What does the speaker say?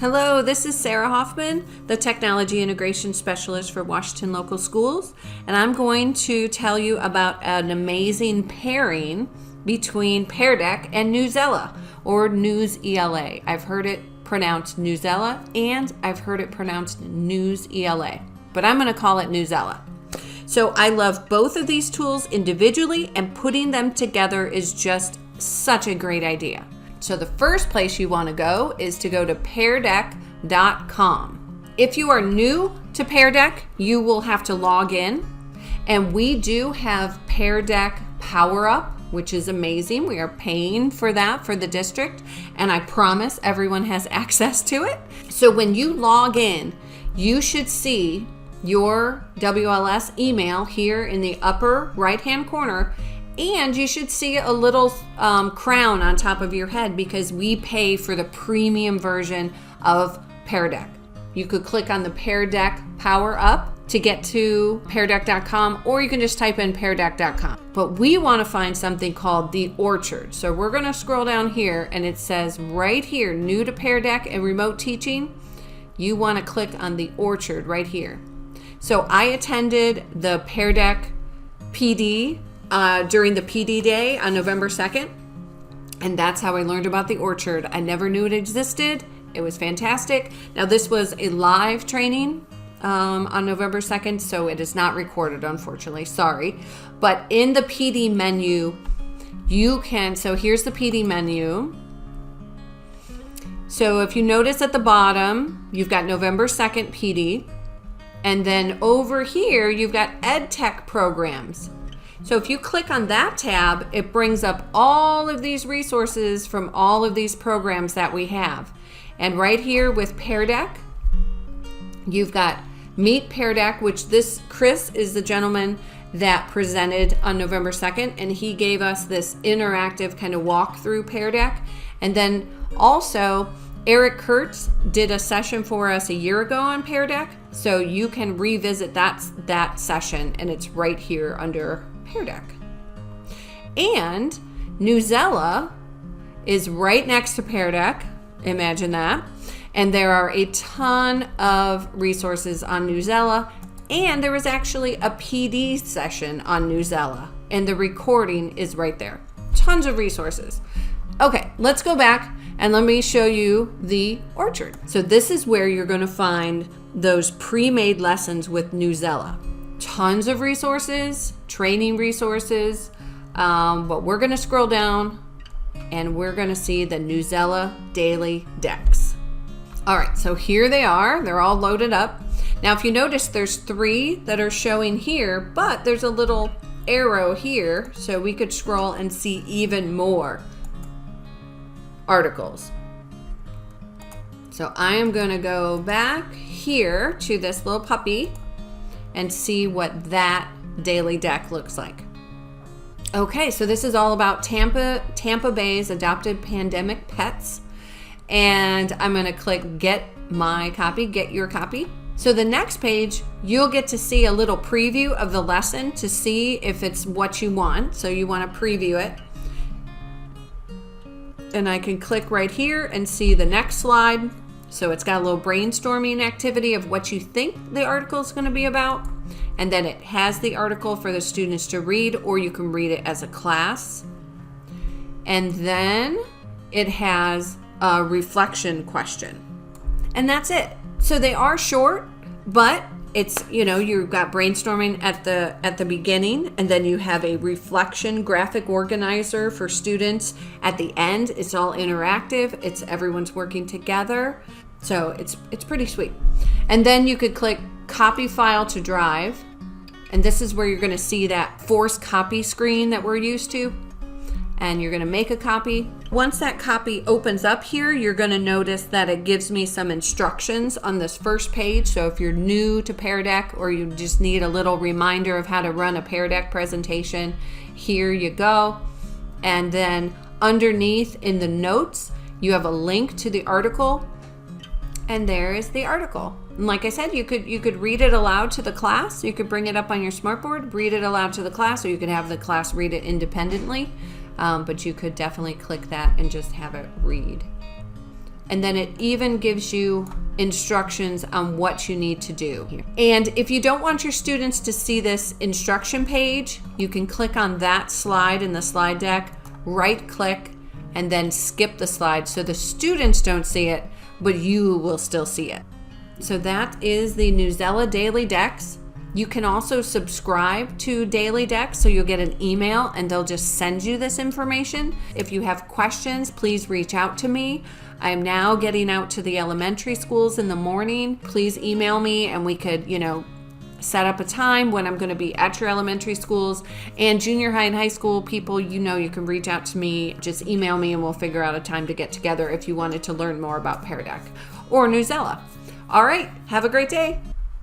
Hello, this is Sara Hoffman, the Technology Integration Specialist for Washington Local Schools, and I'm going to tell you about an amazing pairing between Pear Deck and Newsela, or Newsela. I've heard it pronounced Newsela, and I've heard it pronounced Newsela, but I'm going to call it Newsela. So I love both of these tools individually, and putting them together is just such a great idea. So the first place you want to go is to go to peardeck.com. If you are new to Pear Deck, you will have to log in. And we do have Pear Deck Power Up, which is amazing. We are paying for that for the district, and I promise everyone has access to it. So when you log in, you should see your WLS email here in the upper right-hand corner, and you should see a little crown on top of your head because we pay for the premium version of Pear Deck. You could click on the Pear Deck Power Up to get to peardeck.com, or you can just type in peardeck.com. But we want to find something called the Orchard. So we're going to scroll down here, and it says right here, new to Pear Deck and remote teaching. You want to click on the Orchard right here. So I attended the Pear Deck PD during the PD day on November 2nd, and that's how I learned about the Orchard. I never knew it existed. It was fantastic. Now this was a live training on November 2nd, so it is not recorded, unfortunately, sorry. But in the PD menu, you can, so here's the PD menu. So if you notice at the bottom, you've got November 2nd PD, and then over here, you've got EdTech programs. So if you click on that tab, it brings up all of these resources from all of these programs that we have. And right here with Pear Deck, you've got Meet Pear Deck, which this Chris is the gentleman that presented on November 2nd, and he gave us this interactive kind of walk through Pear Deck. And then also Eric Kurtz did a session for us a year ago on Pear Deck, so you can revisit that session, and it's right here under Pear Deck. And Newsela is right next to Pear Deck. Imagine that. And there are a ton of resources on Newsela, and there was actually a PD session on Newsela, and the recording is right there. Tons of resources. Okay, let's go back and let me show you the Orchard. So this is where you're going to find those pre-made lessons with Newsela. Tons of resources, training resources, but we're going to scroll down and we're going to see the Newsela daily decks. All right, so here they are. They're all loaded up. Now, if you notice, there's 3 that are showing here, but there's a little arrow here, so we could scroll and see even more articles. So I am going to go back here to this little puppy and see what that daily deck looks like. Okay, so this is all about Tampa Bay's adopted pandemic pets. And I'm going to click get my copy, get your copy. So the next page, you'll get to see a little preview of the lesson to see if it's what you want. So you want to preview it. And I can click right here and see the next slide. So it's got a little brainstorming activity of what you think the article is going to be about. And then it has the article for the students to read, or you can read it as a class. And then it has a reflection question. And that's it. So they are short, but it's, you've got brainstorming at the beginning, and then you have a reflection graphic organizer for students at the end. It's all interactive. It's everyone's working together. So it's pretty sweet. And then you could click copy file to drive. And this is where you're going to see that force copy screen that we're used to. And you're going to make a copy. Once that copy opens up here, you're going to notice that it gives me some instructions on this first page. So if you're new to Pear Deck, or you just need a little reminder of how to run a Pear Deck presentation, here you go. And then underneath in the notes, you have a link to the article. And there is the article. And like I said, you could read it aloud to the class. You could bring it up on your smartboard, read it aloud to the class, or you could have the class read it independently. But you could definitely click that and just have it read. and then it even gives you instructions on what you need to do. And if you don't want your students to see this instruction page, you can click on that slide in the slide deck, right click, and then skip the slide so the students don't see it, but you will still see it. So that is the Newsela Daily Decks. You can also subscribe to Daily Decks, so you'll get an email and they'll just send you this information. If you have questions, please reach out to me. I am now getting out to the elementary schools in the morning. Please email me and we could, set up a time when I'm going to be at your elementary schools. And junior high and high school people, you can reach out to me. Just email me and we'll figure out a time to get together if you wanted to learn more about Pear Deck or Newsela. All right, have a great day.